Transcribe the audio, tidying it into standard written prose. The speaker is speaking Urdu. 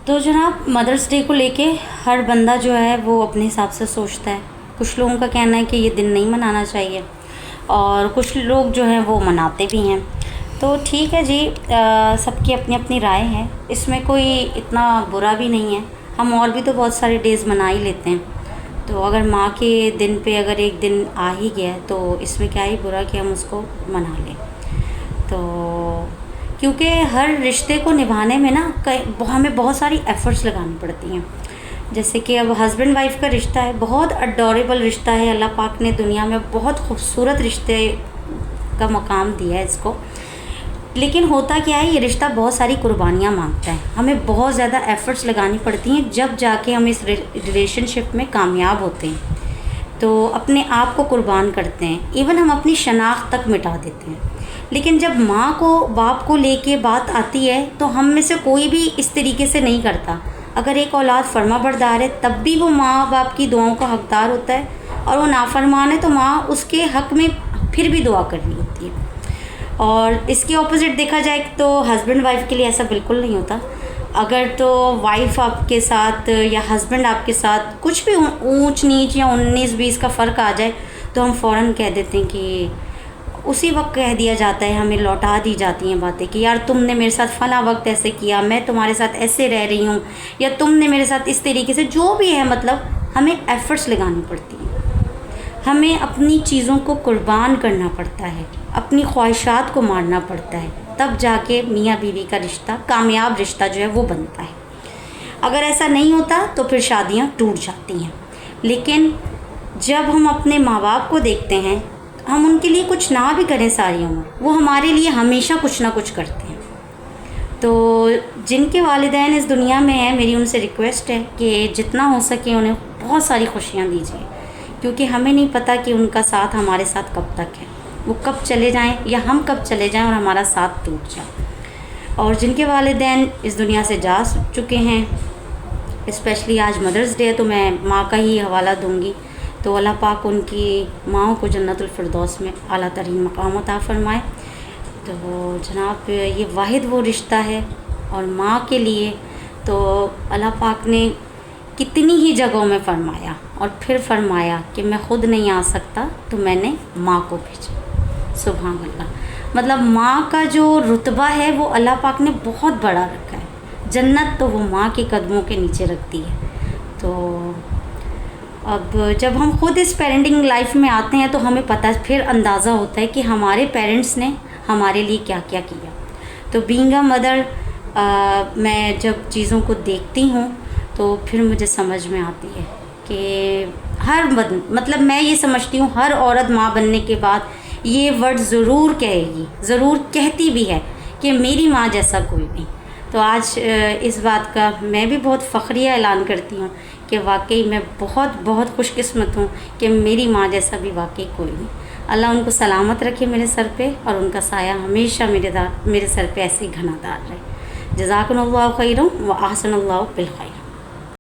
تو جناب مدرس ڈے کو لے کے ہر بندہ جو ہے وہ اپنے حساب سے سوچتا ہے. کچھ لوگوں کا کہنا ہے کہ یہ دن نہیں منانا چاہیے اور کچھ لوگ جو ہیں وہ مناتے بھی ہیں. تو ٹھیک ہے جی، سب کی اپنی اپنی رائے ہے، اس میں کوئی اتنا برا بھی نہیں ہے. ہم اور بھی تو بہت سارے ڈیز منا ہی لیتے ہیں. تو اگر ماں کے دن پہ اگر ایک دن آ ہی گیا تو اس میں کیا ہی برا کہ ہم اس کو منا لیں. تو کیونکہ ہر رشتے کو نبھانے میں نا ہمیں بہت ساری ایفرٹس لگانی پڑتی ہیں. جیسے کہ اب ہسبینڈ وائف کا رشتہ ہے، بہت اڈوریبل رشتہ ہے. اللہ پاک نے دنیا میں بہت خوبصورت رشتے کا مقام دیا ہے اس کو. لیکن ہوتا کیا ہے، یہ رشتہ بہت ساری قربانیاں مانگتا ہے. ہمیں بہت زیادہ ایفرٹس لگانی پڑتی ہیں جب جا کے ہم اس ریلیشن شپ میں کامیاب ہوتے ہیں. تو اپنے آپ کو قربان کرتے ہیں، ایون ہم اپنی شناخت تک مٹا دیتے ہیں. لیکن جب ماں کو باپ کو لے کے بات آتی ہے تو ہم میں سے کوئی بھی اس طریقے سے نہیں کرتا. اگر ایک اولاد فرما بردار ہے تب بھی وہ ماں باپ کی دعاؤں کا حقدار ہوتا ہے، اور وہ نافرمان ہے تو ماں اس کے حق میں پھر بھی دعا کرنی ہوتی ہے. اور اس کے اپوزٹ دیکھا جائے تو ہسبینڈ وائف کے لیے ایسا بالکل نہیں ہوتا. اگر تو وائف آپ کے ساتھ یا ہسبینڈ آپ کے ساتھ کچھ بھی اونچ نیچ یا 19-20 کا فرق آ جائے تو ہم فوراً کہہ دیتے ہیں کہ اسی وقت کہہ دیا جاتا ہے، ہمیں لوٹا دی جاتی ہیں باتیں کہ یار تم نے میرے ساتھ فلاں وقت ایسے کیا، میں تمہارے ساتھ ایسے رہ رہی ہوں، یا تم نے میرے ساتھ اس طریقے سے، جو بھی ہے مطلب ہمیں ایفرٹس لگانی پڑتی ہیں. ہمیں اپنی چیزوں کو قربان کرنا پڑتا ہے، اپنی خواہشات کو مارنا پڑتا ہے، تب جا کے میاں بیوی کا رشتہ، کامیاب رشتہ جو ہے وہ بنتا ہے. اگر ایسا نہیں ہوتا تو پھر شادیاں ٹوٹ جاتی ہیں. لیکن جب ہم اپنے ماں باپ کو دیکھتے ہیں، ہم ان کے لیے کچھ نہ بھی کریں ساری عمر، وہ ہمارے لیے ہمیشہ کچھ نہ کچھ کرتے ہیں. تو جن کے والدین اس دنیا میں ہیں، میری ان سے ریکویسٹ ہے کہ جتنا ہو سکے انہیں بہت ساری خوشیاں دیجیے، کیونکہ ہمیں نہیں پتہ کہ ان کا ساتھ ہمارے ساتھ کب تک ہے، وہ کب چلے جائیں یا ہم کب چلے جائیں اور ہمارا ساتھ ٹوٹ جائے. اور جن کے والدین اس دنیا سے جا چکے ہیں، اسپیشلی آج مدرس ڈے ہے تو میں ماں کا ہی حوالہ دوں گی. تو اللہ پاک ان کی ماؤں کو جنت الفردوس میں اعلیٰ ترین مقام عطا فرمائے. تو جناب یہ واحد وہ رشتہ ہے، اور ماں کے لیے تو اللہ پاک نے کتنی ہی جگہوں میں فرمایا، اور پھر فرمایا کہ میں خود نہیں آ سکتا تو میں نے ماں کو بھیجا. سبحان اللہ. مطلب ماں کا جو رتبہ ہے وہ اللہ پاک نے بہت بڑا رکھا ہے. جنت تو وہ ماں کے قدموں کے نیچے رکھتی ہے. تو اب جب ہم خود اس پیرنٹنگ لائف میں آتے ہیں تو ہمیں پتہ پھر اندازہ ہوتا ہے کہ ہمارے پیرنٹس نے ہمارے لیے کیا کیا کیا. تو بینگ اے مدر میں جب چیزوں کو دیکھتی ہوں تو پھر مجھے سمجھ میں آتی ہے کہ مطلب میں یہ سمجھتی ہوں ہر عورت ماں بننے کے بعد یہ ورڈ ضرور کہے گی، ضرور کہتی بھی ہے کہ میری ماں جیسا کوئی نہیں. تو آج اس بات کا میں بھی بہت فخریہ اعلان کرتی ہوں کہ واقعی میں بہت بہت خوش قسمت ہوں کہ میری ماں جیسا بھی واقعی کوئی نہیں. اللہ ان کو سلامت رکھے میرے سر پہ، اور ان کا سایہ ہمیشہ میرے سر پہ ایسے ہی گھنا دار رہے. جزاکم اللہ خیرا و احسن اللہ بالخیر.